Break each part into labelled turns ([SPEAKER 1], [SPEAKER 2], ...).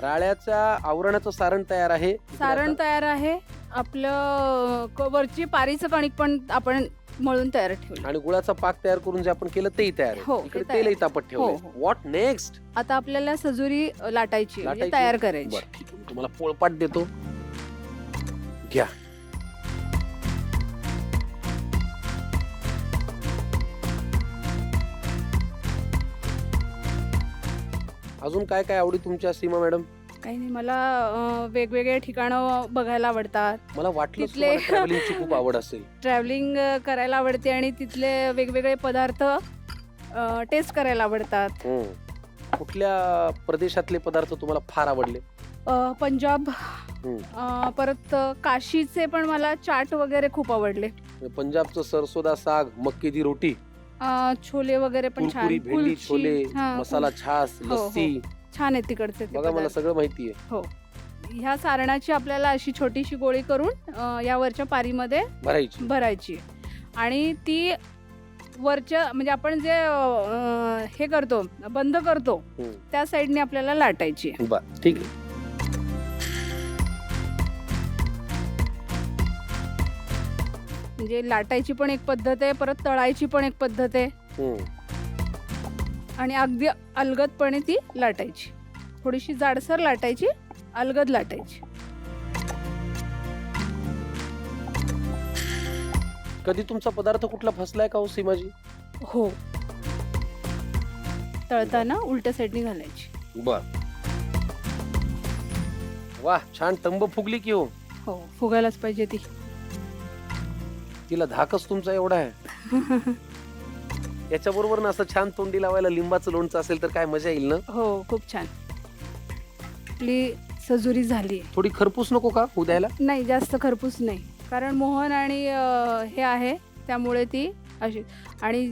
[SPEAKER 1] राळ्याच्या आवरणाचं सारण तयार आहे.
[SPEAKER 2] सारण तयार आहे. आपलं वरची पारीचं कणिक पण आपण मळून तयार ठेवलं
[SPEAKER 1] आणि गुळाचा पाक तयार करून जे आपण केलं तेही तयार
[SPEAKER 2] हो,
[SPEAKER 1] आहे.
[SPEAKER 2] ते
[SPEAKER 1] इकडे
[SPEAKER 2] तयार.
[SPEAKER 1] तेलही तापत
[SPEAKER 2] हो,
[SPEAKER 1] ठेवलंय.
[SPEAKER 2] हो.
[SPEAKER 1] What next?
[SPEAKER 2] आता आपल्याला सजुरी लाटायची म्हणजे
[SPEAKER 1] लाटायची?
[SPEAKER 2] तयार करायची.
[SPEAKER 1] बरं ठीक आहे, मी तुम्हाला पोळपाट देतो. घ्या. अजून काय काय आवडी तुमच्या सीमा मॅडम?
[SPEAKER 2] काही नाही, मला वेगवेगळे ठिकाणं बघायला आवडतात.
[SPEAKER 1] मला वाटलं
[SPEAKER 2] तिथले-
[SPEAKER 1] ट्रॅव्हलिंगची खूप आवड असेल.
[SPEAKER 2] ट्रॅव्हलिंग करायला आवडते आणि तिथले वेगवेगळे पदार्थ टेस्ट करायला आवडतात.
[SPEAKER 1] कुठल्या प्रदेशातले पदार्थ तुम्हाला फार आवडले?
[SPEAKER 2] पंजाब, परत काशीचे पण मला चाट वगैरे खूप आवडले.
[SPEAKER 1] पंजाबचं सरसोदा साग, मक्की दी रोटी,
[SPEAKER 2] छोले वगैरे पण छान,
[SPEAKER 1] कुरकुरी भेंडी
[SPEAKER 2] कुलची,
[SPEAKER 1] छोले,
[SPEAKER 2] हां,
[SPEAKER 1] मसाला छास,
[SPEAKER 2] हो, हो.
[SPEAKER 1] लस्सी.
[SPEAKER 2] छान आहे तिकडचे ते
[SPEAKER 1] बघा मला
[SPEAKER 2] पदार्थ.
[SPEAKER 1] सगळं माहिती आहे.
[SPEAKER 2] हो, ह्या सारणाची आपल्याला अशी छोटीशी गोळी करून यावरच्या पारीमध्ये
[SPEAKER 1] भरायची.
[SPEAKER 2] भरायची आणि ती वरच्या म्हणजे आपण जे हे करतो बंद करतो त्या साईडने आपल्याला लाटायची.
[SPEAKER 1] बरं ठीक आहे.
[SPEAKER 2] म्हणजे लाटायची पण एक पद्धत आहे, परत तळायची पण एक पद्धत आहे आणि अगदी अलगदपणे ती लाटायची. थोडीशी जाडसर लाटायची, अलगद लाटायची.
[SPEAKER 1] कधी तुमचा पदार्थ कुठला फसलाय का हो सीमाजी?
[SPEAKER 2] हो, तळताना उलट्या साईडने घालायची.
[SPEAKER 1] बर. वाह, छान टंब फुगली की हो.
[SPEAKER 2] हो, फुगायलाच पाहिजे ती.
[SPEAKER 1] तिला धाकच तुमचा एवढा आहे. याच्या बरोबर ना असं छान तोंडी लावायला लिंबाचं लोणचं असेल तर काय मजा येईल ना.
[SPEAKER 2] हो, खूप छान. आपली सजुरी झाली.
[SPEAKER 1] थोडी खरपूस नको का होऊ द्यायला?
[SPEAKER 2] नाही, जास्त खरपूस नाही, कारण मोहन आणि हे आहे त्यामुळे ती अशी. आणि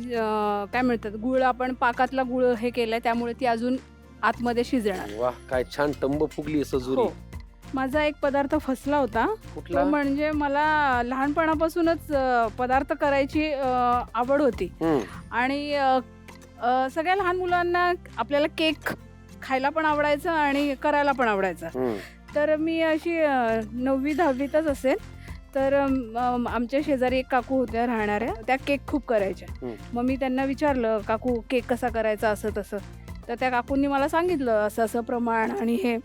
[SPEAKER 2] काय म्हणतात, गुळ आपण पाकातला गुळ हे केलाय त्यामुळे ती अजून आतमध्ये शिजणार.
[SPEAKER 1] वाह, काय छान टंब फुगली सजुरी.
[SPEAKER 2] हो. माझा एक पदार्थ फसला होता.
[SPEAKER 1] कुठला?
[SPEAKER 2] तो म्हणजे मला लहानपणापासूनच पदार्थ करायची आवड होती आणि सगळ्या लहान मुलांना आपल्याला केक खायला पण आवडायचं आणि करायला पण आवडायचं. तर मी अशी 9वी-10वीतच असेल तर आमच्या शेजारी एक काकू होत्या राहणाऱ्या, त्या केक खूप करायच्या. मग मी त्यांना विचारलं, काकू केक कसा करायचा असं तसं. तर त्या काकूंनी मला सांगितलं असं असं प्रमाण आणि हे.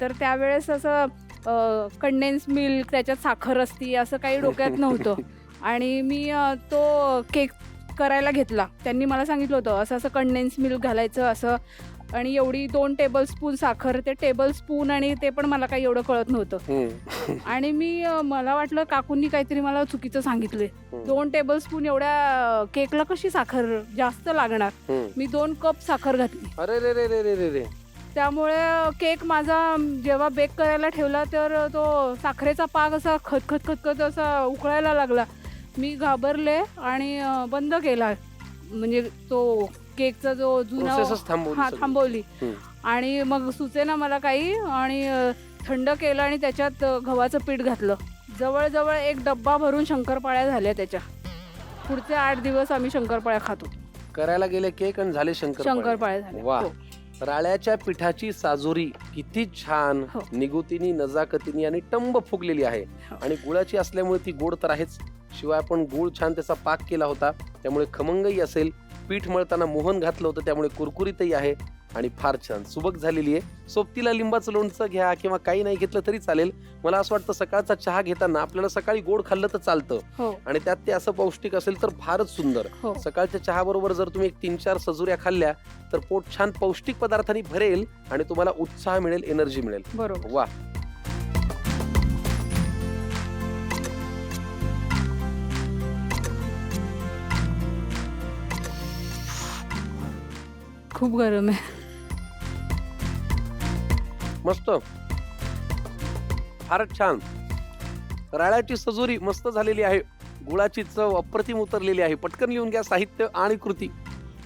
[SPEAKER 2] तर त्यावेळेस असं कंडेन्स मिल्क, त्याच्यात साखर असती असं काही डोक्यात नव्हतं आणि मी तो केक करायला घेतला. त्यांनी मला सांगितलं होतं असं असं कंडेन्स मिल्क घालायचं असं आणि एवढी 2 टेबलस्पून साखर, ते टेबलस्पून आणि ते पण मला काही एवढं कळत नव्हतं. आणि मला वाटलं काकूंनी काहीतरी मला चुकीचं सांगितलंय. 2 टेबलस्पून एवढ्या केकला कशी साखर जास्त लागणार. मी 2 कप साखर घातली.
[SPEAKER 1] अरे रे रे रे रे रे.
[SPEAKER 2] त्यामुळे केक माझा जेव्हा बेक करायला ठेवला तर तो साखरेचा पाक असा खतखत खतखत असा उकळायला लागला. मी घाबरले आणि बंद केला, म्हणजे तो केकचा जो जुना थांबवली. आणि मग सुचेना मला काही आणि थंड केलं आणि त्याच्यात गव्हाचं पीठ घातलं. जवळजवळ 1 डब्बा भरून शंकरपाळ्या झाल्या त्याच्या. पुढचे 8 दिवस आम्ही शंकरपाळ्या खातो.
[SPEAKER 1] करायला गेले केक आणि झाले
[SPEAKER 2] शंकरपाळ्या झाल्या.
[SPEAKER 1] वा. राळ्याच्या पिठाची साजोरी किती छान निगुतीनी, नजाकतीनी आणि टंब फुगलेली आहे. आणि गुळाची असल्यामुळे ती गोड तर आहेच, शिवाय आपण गुळ छान त्याचा पाक केला होता त्यामुळे खमंगही असेल. पीठ मळताना मोहन घातलं होतं त्यामुळे कुरकुरीतही आहे आणि फार छान सुबक झालेली आहे. सोबतीला लिंबाचं लोणचं घ्या किंवा काही नाही घेतलं तरी चालेल. मला असं वाटतं सकाळचा चहा घेताना आपल्याला सकाळी गोड खाल्लं तर चालतं आणि त्यात ते असं पौष्टिक असेल तर फारच सुंदर. सकाळच्या चहा बरोबर जर तुम्ही 3-4 सजुऱ्या खाल्ल्या तर पोट छान पौष्टिक पदार्थांनी भरेल आणि तुम्हाला उत्साह मिळेल, एनर्जी मिळेल.
[SPEAKER 2] बरोबर.
[SPEAKER 1] वा.
[SPEAKER 2] खूप गरम आहे.
[SPEAKER 1] मस्त, फारच छान. राळ्याची सजुरी मस्त झालेली आहे. गुळाची चव अप्रतिम उतरलेली आहे. पटकन लिहून घ्या साहित्य आणि कृती.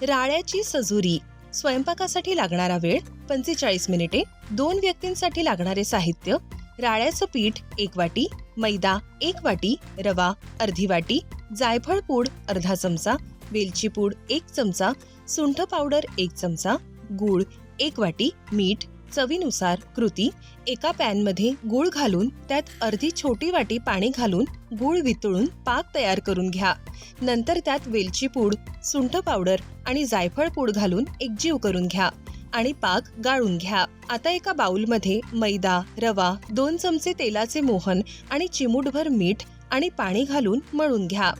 [SPEAKER 3] राळ्याची सजुरी. स्वयंपाकासाठी लागणारा वेळ 45 मिनिटे. 2 व्यक्तींसाठी लागणारे साहित्य: राळ्याचं पीठ 1 वाटी, मैदा 1 वाटी, रवा अर्धी वाटी, जायफळ पूड अर्धा चमचा, वेलची पूड 1 चमचा, सुंठ पावडर 1 चमचा, गूळ 1 वाटी, मीठ चवीनुसार. कृती: एका पॅनमध्ये गूळ घालून त्यात अर्धी छोटी वाटी पाणी घालून गूळ वितळून पाक तयार करून घ्या. नंतर त्यात वेलची पूड, सुंठ पावडर आणि जायफळ पूड घालून एकजीव करून घ्या आणि पाक गाळून घ्या. आता एका बाउलमध्ये मैदा, रवा, 2 चमचे तेलाचे मोहन आणि चिमूटभर मीठ आणि पाणी घालून मळून घ्या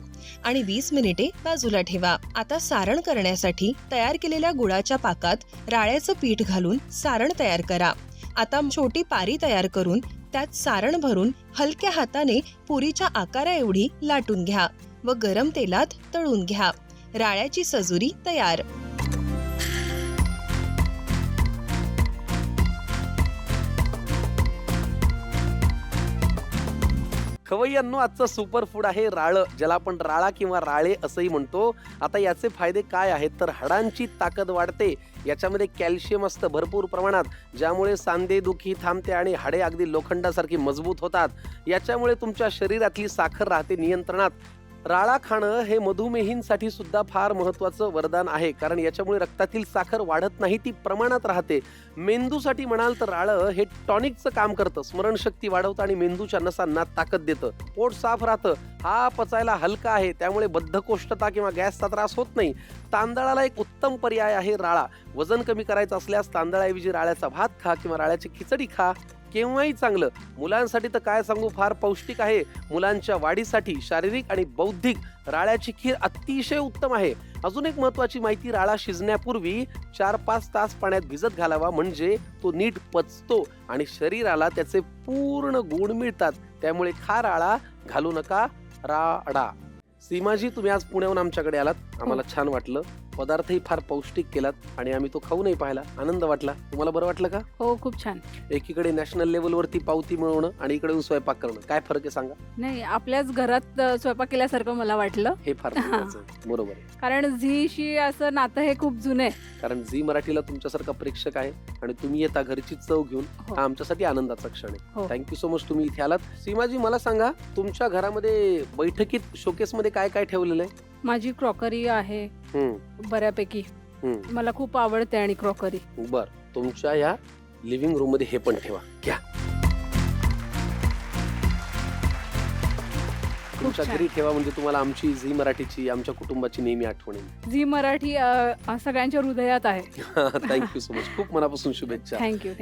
[SPEAKER 3] आणि 20 मिनिटे बाजूला ठेवा. आता सारण करण्यासाठी तयार केलेल्या गुळाच्या पाकात राळ्याचं पीठ घालून सारण तयार करा. आता छोटी पारी तयार करून त्यात सारण भरून हलक्या हाताने पुरीच्या आकारा एवढी लाटून घ्या व गरम तेलात तळून घ्या. राळ्याची सजुरी तयार.
[SPEAKER 1] खवय्यांनो, आजचं सुपर फूड आहे राळं, ज्याला आपण राळा किंवा राळे असंही म्हणतो. आता याचे फायदे काय आहेत तर हाडांची ताकद वाढते, याच्यामध्ये कॅल्शियम असतं भरपूर प्रमाणात, ज्यामुळे सांधेदुखी थांबते आणि हाडे अगदी लोखंडासारखी मजबूत होतात. याच्यामुळे तुमच्या शरीरातली साखर राहते नियंत्रणात. राळा खाणं हे मधुमेहींसाठी सुद्धा फार महत्त्वाचं वरदान आहे, कारण याच्यामुळे रक्तातील साखर वाढत नाही, ती प्रमाणात राहते. मेंदूसाठी म्हणाल तर राळं हे टॉनिकचं काम करतं, स्मरणशक्ती वाढवतं आणि मेंदूच्या नसांना ताकद देतं. पोट साफ राहतं, हा पचायला हलका आहे, त्यामुळे बद्धकोष्ठता किंवा गॅसचा त्रास होत नाही. तांदळाला एक उत्तम पर्याय आहे राळा. वजन कमी करायचं असल्यास तांदळाऐवजी राळ्याचा भात खा किंवा राळ्याची खिचडी खा, केव्हाही चांगलं. मुलांसाठी तर काय सांगू, फार पौष्टिक आहे. मुलांच्या वाढीसाठी शारीरिक आणि बौद्धिक राळ्याची खीर अतिशय उत्तम आहे. अजून एक महत्वाची माहिती, राळा शिजण्यापूर्वी 4-5 तास पाण्यात भिजत घालावा, म्हणजे तो नीट पचतो आणि शरीराला त्याचे पूर्ण गुण मिळतात. त्यामुळे खा राळा, घालू नका राडा. सीमाजी, तुम्ही आज पुण्याहून आमच्याकडे आलात, आम्हाला छान वाटलं. पदार्थही फार पौष्टिक केलात आणि आम्ही तो खाऊनही पाहिला, आनंद वाटला. तुम्हाला बरं वाटलं का?
[SPEAKER 2] हो, खूप छान.
[SPEAKER 1] एकीकडे नॅशनल लेवलवरती पावती मिळवणं आणि इकडे येऊन स्वयंपाक करणं, काय फरक आहे सांगा?
[SPEAKER 2] नाही, आपल्याच घरात स्वयंपाक केल्यासारखं मला वाटलं.
[SPEAKER 1] हे फार महत्त्वाचं आहे. बरोबर आहे,
[SPEAKER 2] कारण झीशी असं नातं हे खूप जुनं आहे.
[SPEAKER 1] कारण झी मराठीला तुमच्यासारखा प्रेक्षक आहे आणि तुम्ही येता घरची चव घेऊन,
[SPEAKER 2] हो.
[SPEAKER 1] हा आमच्यासाठी आनंदाचा क्षण आहे.
[SPEAKER 2] हो.
[SPEAKER 1] थँक्यू सो मच, तुम्ही इथे आलात. सीमाजी, मला सांगा, तुमच्या घरामध्ये बैठकीत शोकेसमध्ये काय काय ठेवलेलं आहे?
[SPEAKER 2] माझी क्रॉकरी आहे बऱ्यापैकी. मला खूप आवडते आणि क्रॉकरी.
[SPEAKER 1] बर, तुमच्या या लिव्हिंग रूम मध्ये हे पण ठेवा, घ्या. तुमच्या
[SPEAKER 2] छान.
[SPEAKER 1] घरी ठेवा, म्हणजे तुम्हाला आमची झी मराठीची, आमच्या कुटुंबाची नेहमी आठवण येईल.
[SPEAKER 2] झी मराठी सगळ्यांच्या हृदयात आहे.
[SPEAKER 1] थँक्यू सो मच, खूप मनापासून शुभेच्छा.
[SPEAKER 2] थँक्यू.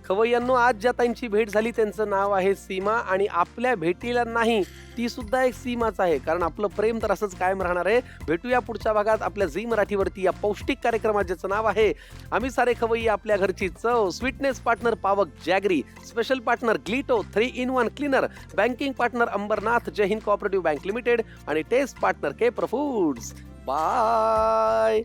[SPEAKER 1] खवय्यांनो, आज ज्या ताईंची भेट झाली त्यांचं नाव आहे सीमा, आणि आपल्या भेटीला नाही, ती सुद्धा एक सीमाच आहे, कारण आपलं प्रेम तर असंच कायम राहणार आहे. भेटूया पुढच्या भागात आपल्या झी मराठीवरती या पौष्टिक कार्यक्रमात, ज्याचं नाव आहे आम्ही सारे खवय्ये आपल्या घरची चव. Sweetness partner Pavak jaggery, special partner Glitto 3-in-1 cleaner, banking partner Ambernath Jai Hind cooperative bank limited आणि taste partner Keper foods. Bye.